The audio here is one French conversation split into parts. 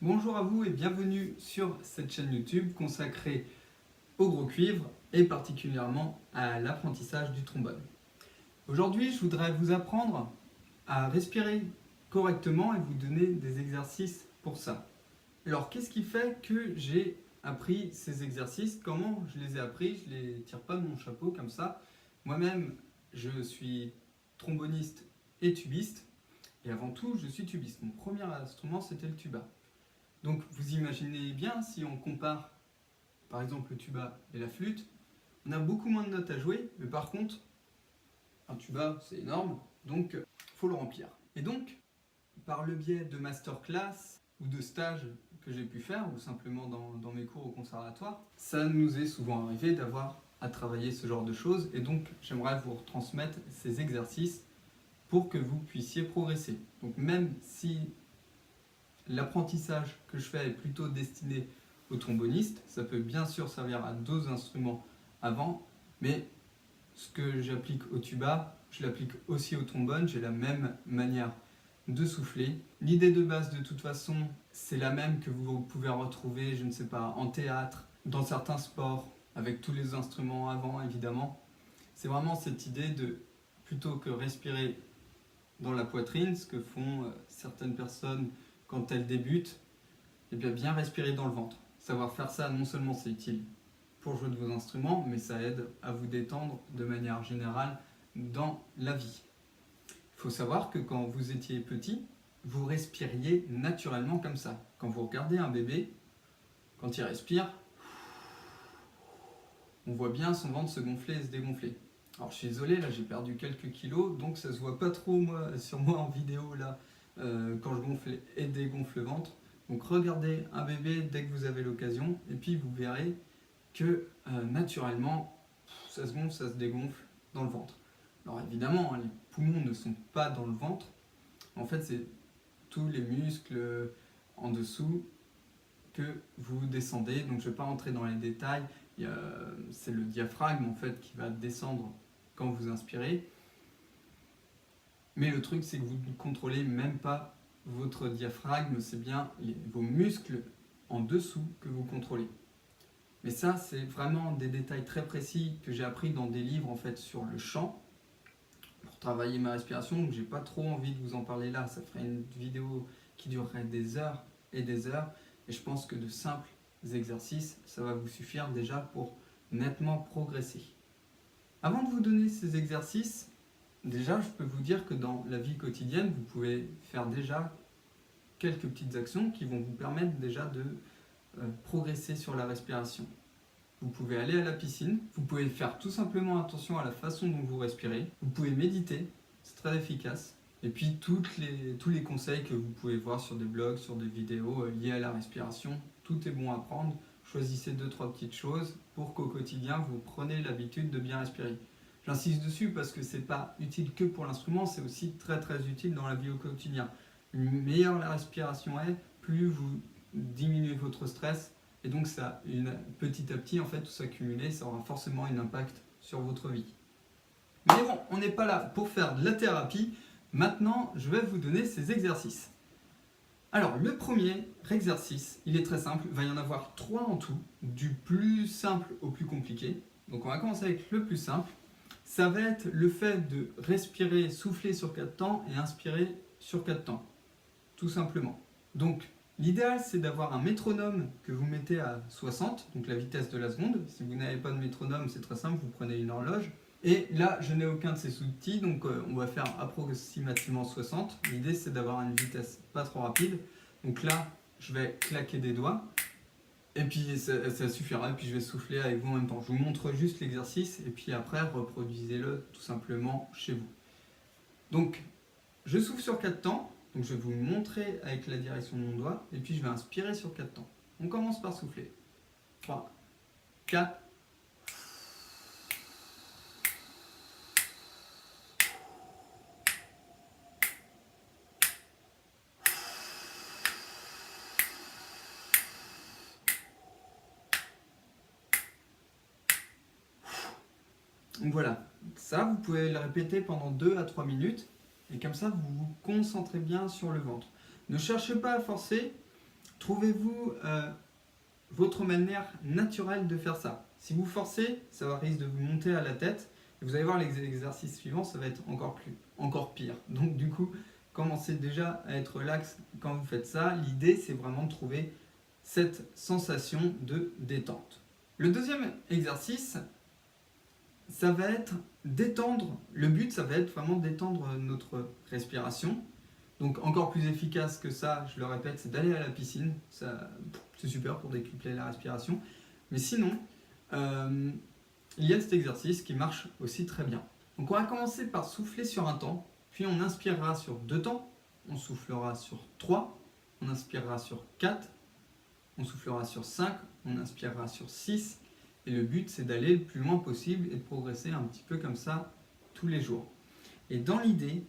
Bonjour à vous et bienvenue sur cette chaîne YouTube consacrée au gros cuivre et particulièrement à l'apprentissage du trombone. Aujourd'hui, je voudrais vous apprendre à respirer correctement et vous donner des exercices pour ça. Alors, qu'est-ce qui fait que j'ai appris ces exercices? Comment je les ai appris? Je ne les tire pas de mon chapeau comme ça. Moi-même, je suis tromboniste et tubiste. Et avant tout, je suis tubiste. Mon premier instrument, c'était le tuba. Donc vous imaginez bien, si on compare par exemple le tuba et la flûte, on a beaucoup moins de notes à jouer, mais par contre, un tuba c'est énorme, donc il faut le remplir. Et donc, par le biais de masterclass ou de stages que j'ai pu faire, ou simplement dans mes cours au conservatoire, ça nous est souvent arrivé d'avoir à travailler ce genre de choses, et donc j'aimerais vous retransmettre ces exercices pour que vous puissiez progresser. Donc même si l'apprentissage que je fais est plutôt destiné aux trombonistes, ça peut bien sûr servir à d'autres instruments avant, mais ce que j'applique au tuba, je l'applique aussi au trombone, j'ai la même manière de souffler. L'idée de base de toute façon, c'est la même que vous pouvez retrouver, je ne sais pas, en théâtre, dans certains sports, avec tous les instruments avant évidemment. C'est vraiment cette idée de, plutôt que respirer dans la poitrine, ce que font certaines personnes quand elles débutent, et bien respirer dans le ventre. Savoir faire ça, non seulement c'est utile pour jouer de vos instruments, mais ça aide à vous détendre de manière générale dans la vie. Il faut savoir que quand vous étiez petit, vous respiriez naturellement comme ça. Quand vous regardez un bébé, quand il respire, on voit bien son ventre se gonfler et se dégonfler. Alors je suis désolé, là j'ai perdu quelques kilos, donc ça se voit pas trop sur moi en vidéo là, quand je gonfle et dégonfle le ventre. Donc regardez un bébé dès que vous avez l'occasion, et puis vous verrez que naturellement, ça se gonfle, ça se dégonfle dans le ventre. Alors évidemment, les poumons ne sont pas dans le ventre, en fait c'est tous les muscles en dessous que vous descendez, donc je ne vais pas rentrer dans les détails, c'est le diaphragme en fait qui va descendre quand vous inspirez, mais le truc c'est que vous ne contrôlez même pas votre diaphragme, c'est bien vos muscles en dessous que vous contrôlez. Mais ça c'est vraiment des détails très précis que j'ai appris dans des livres en fait sur le chant, pour travailler ma respiration, donc j'ai pas trop envie de vous en parler là, ça ferait une vidéo qui durerait des heures et des heures, et je pense que de simples exercices, ça va vous suffire déjà pour nettement progresser. Avant de vous donner ces exercices, déjà je peux vous dire que dans la vie quotidienne, vous pouvez faire déjà quelques petites actions qui vont vous permettre déjà de progresser sur la respiration. Vous pouvez aller à la piscine, vous pouvez faire tout simplement attention à la façon dont vous respirez, vous pouvez méditer, c'est très efficace, et puis tous les conseils que vous pouvez voir sur des blogs, sur des vidéos liées à la respiration, tout est bon à prendre. Choisissez 2-3 petites choses pour qu'au quotidien vous preniez l'habitude de bien respirer. J'insiste dessus parce que c'est pas utile que pour l'instrument, c'est aussi très utile dans la vie au quotidien. Meilleure la respiration est, plus vous diminuez votre stress, et donc ça, petit à petit, en fait, tout s'accumuler, ça aura forcément un impact sur votre vie. Mais bon, on n'est pas là pour faire de la thérapie. Maintenant, je vais vous donner ces exercices. Alors, le premier exercice, il est très simple. Il va y en avoir 3 en tout, du plus simple au plus compliqué. Donc, on va commencer avec le plus simple. Ça va être le fait de respirer, souffler sur 4 temps et inspirer sur 4 temps. Tout simplement. Donc, l'idéal, c'est d'avoir un métronome que vous mettez à 60, donc la vitesse de la seconde. Si vous n'avez pas de métronome, c'est très simple, vous prenez une horloge. Et là, je n'ai aucun de ces outils, donc on va faire approximativement 60. L'idée, c'est d'avoir une vitesse pas trop rapide. Donc là, je vais claquer des doigts, et puis ça suffira, et puis je vais souffler avec vous en même temps. Je vous montre juste l'exercice, et puis après, reproduisez-le tout simplement chez vous. Donc, je souffle sur 4 temps. Donc je vais vous montrer avec la direction de mon doigt, et puis je vais inspirer sur 4 temps. On commence par souffler. 3, 4. Donc voilà, ça vous pouvez le répéter pendant 2 à 3 minutes, et comme ça vous vous concentrez bien sur le ventre. Ne cherchez pas à forcer, Trouvez-vous votre manière naturelle de faire ça. Si vous forcez, ça risque de vous monter à la tête. Et vous allez voir l'exercice suivant, ça va être encore pire. Donc du coup, commencez déjà à être relax quand vous faites ça. L'idée, c'est vraiment de trouver cette sensation de détente. Le deuxième exercice, ça va être d'étendre. Le but, ça va être vraiment d'étendre notre respiration. Donc encore plus efficace que ça, je le répète, c'est d'aller à la piscine. C'est super pour décupler la respiration. Mais sinon, il y a cet exercice qui marche aussi très bien. Donc on va commencer par souffler sur un temps, puis on inspirera sur 2 temps, on soufflera sur 3, on inspirera sur 4, on soufflera sur 5, on inspirera sur 6. Et le but, c'est d'aller le plus loin possible et de progresser un petit peu comme ça tous les jours. Et dans l'idée,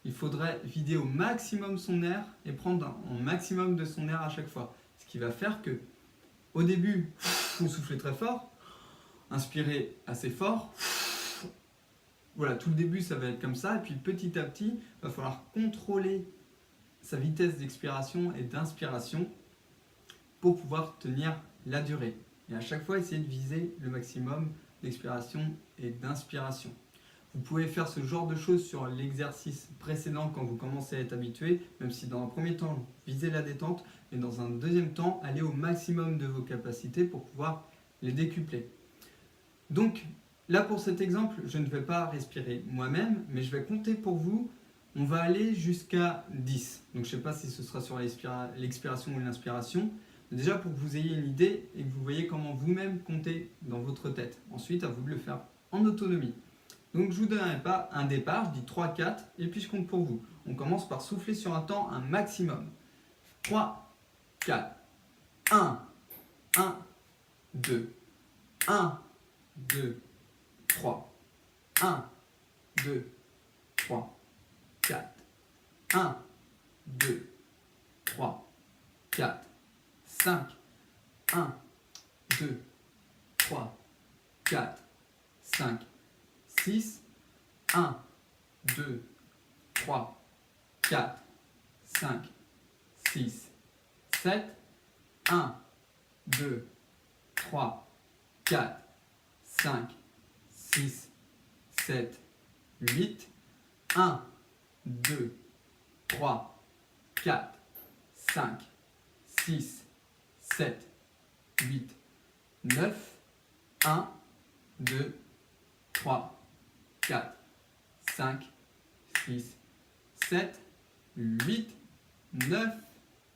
il faudrait vider au maximum son air et prendre un maximum de son air à chaque fois. Ce qui va faire que, au début, vous soufflez très fort, inspirez assez fort. Voilà, tout le début, ça va être comme ça. Et puis petit à petit, il va falloir contrôler sa vitesse d'expiration et d'inspiration pour pouvoir tenir la durée. Et à chaque fois, essayez de viser le maximum d'expiration et d'inspiration. Vous pouvez faire ce genre de choses sur l'exercice précédent quand vous commencez à être habitué, même si dans un premier temps, visez la détente, et dans un deuxième temps, allez au maximum de vos capacités pour pouvoir les décupler. Donc, là pour cet exemple, je ne vais pas respirer moi-même, mais je vais compter pour vous. On va aller jusqu'à 10. Donc, je ne sais pas si ce sera sur l'expiration ou l'inspiration. Déjà pour que vous ayez une idée et que vous voyez comment vous-même comptez dans votre tête. Ensuite, à vous de le faire en autonomie. Donc je vous donne un départ, je dis 3, 4 et puis je compte pour vous. On commence par souffler sur un temps un maximum. 3, 4, 1, 2, 1, 2, 3, 1, 2, 3, 4, 1, 2, 3, 4, 5, 1, 2, 3, 4, 5, 6, 1, 2, 3, 4, 5, 6, 7, 1, 2, 3, 4, 5, 6, 7, 8, 1, 2, 3, 4, 5, 6, 7, 8, 9, 1, 2, 3, 4, 5, 6, 7, 8, 9,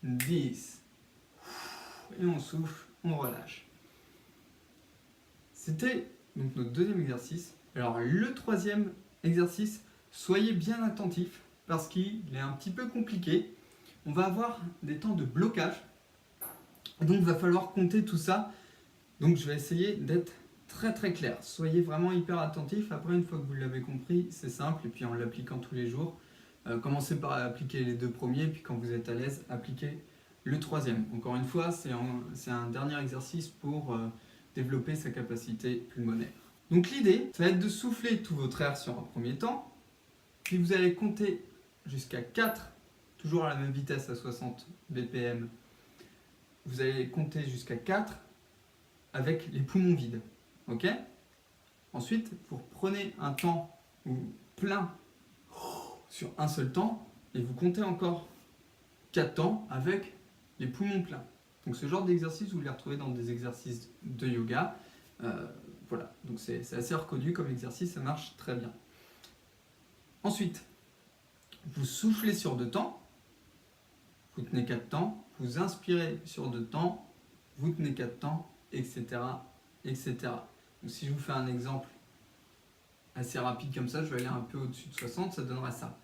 10. Et on souffle, on relâche. C'était donc notre deuxième exercice. Alors le troisième exercice, soyez bien attentifs parce qu'il est un petit peu compliqué. On va avoir des temps de blocage. Donc il va falloir compter tout ça. Donc je vais essayer d'être très très clair. Soyez vraiment hyper attentifs. Après, une fois que vous l'avez compris, c'est simple. Et puis en l'appliquant tous les jours, commencez par appliquer les 2 premiers. Puis quand vous êtes à l'aise, appliquez le troisième. Encore une fois, c'est un dernier exercice pour développer sa capacité pulmonaire. Donc l'idée, ça va être de souffler tout votre air sur un premier temps. Puis vous allez compter jusqu'à 4, toujours à la même vitesse à 60 BPM. Vous allez compter jusqu'à 4 avec les poumons vides. Ok ? Ensuite, vous prenez un temps plein sur un seul temps et vous comptez encore 4 temps avec les poumons pleins. Donc ce genre d'exercice, vous les retrouvez dans des exercices de yoga. Voilà, donc c'est assez reconnu comme exercice, ça marche très bien. Ensuite, vous soufflez sur 2 temps, vous tenez 4 temps, vous inspirez sur 2 temps, vous tenez 4 temps, etc. etc. Donc si je vous fais un exemple assez rapide comme ça, je vais aller un peu au-dessus de 60, ça donnera ça.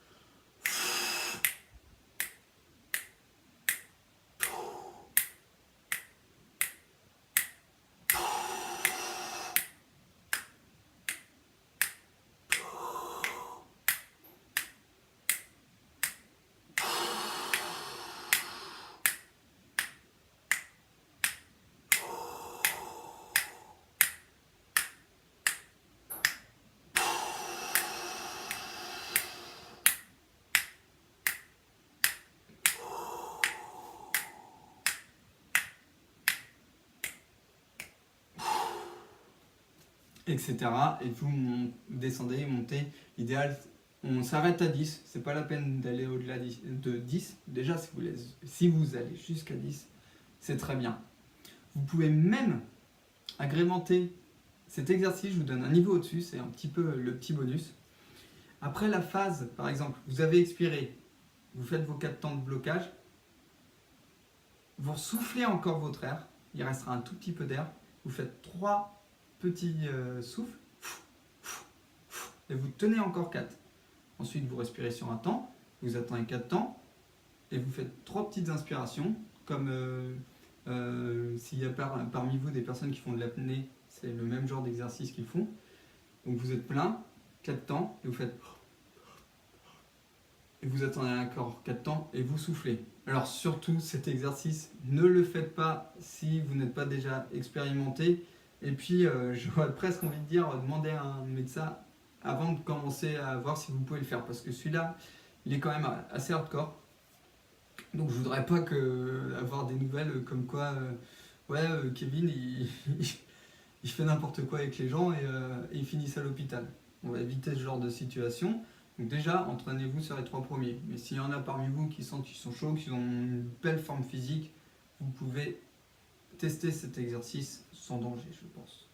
etc. Et vous descendez, montez. L'idéal, on s'arrête à 10. C'est pas la peine d'aller au-delà de 10. Déjà, si vous allez jusqu'à 10, c'est très bien. Vous pouvez même agrémenter cet exercice. Je vous donne un niveau au-dessus. C'est un petit peu le petit bonus. Après la phase, par exemple, vous avez expiré. Vous faites vos 4 temps de blocage. Vous soufflez encore votre air. Il restera un tout petit peu d'air. Vous faites 3 petits souffles. Et vous tenez encore 4. Ensuite, vous respirez sur un temps. Vous attendez 4 temps. Et vous faites 3 petites inspirations. Comme s'il y a parmi vous des personnes qui font de l'apnée, c'est le même genre d'exercice qu'ils font. Donc vous êtes plein, 4 temps. Et vous faites... Et vous attendez encore 4 temps et vous soufflez. Alors surtout, cet exercice, ne le faites pas si vous n'êtes pas déjà expérimenté. Et puis, j'aurais presque envie de dire, demandez à un médecin avant de commencer à voir si vous pouvez le faire. Parce que celui-là, il est quand même assez hardcore. Donc je voudrais pas avoir des nouvelles comme quoi, Kevin, il fait n'importe quoi avec les gens et il finit à l'hôpital. On va éviter ce genre de situation. Donc déjà, entraînez-vous sur les 3 premiers. Mais s'il y en a parmi vous qui sentent qu'ils sont chauds, qui ont une belle forme physique, vous pouvez tester cet exercice sans danger, je pense.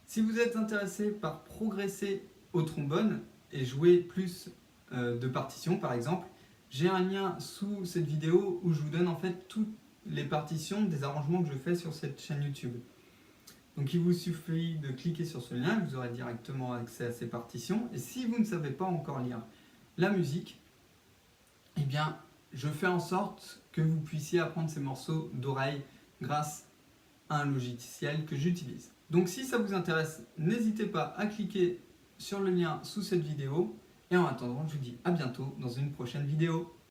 Si vous êtes intéressé par progresser au trombone et jouer plus de partitions, par exemple, j'ai un lien sous cette vidéo où je vous donne en fait toutes les partitions des arrangements que je fais sur cette chaîne YouTube. Donc il vous suffit de cliquer sur ce lien, vous aurez directement accès à ces partitions. Et si vous ne savez pas encore lire la musique, eh bien je fais en sorte que vous puissiez apprendre ces morceaux d'oreille grâce à un logiciel que j'utilise. Donc si ça vous intéresse, n'hésitez pas à cliquer sur le lien sous cette vidéo. Et en attendant, je vous dis à bientôt dans une prochaine vidéo.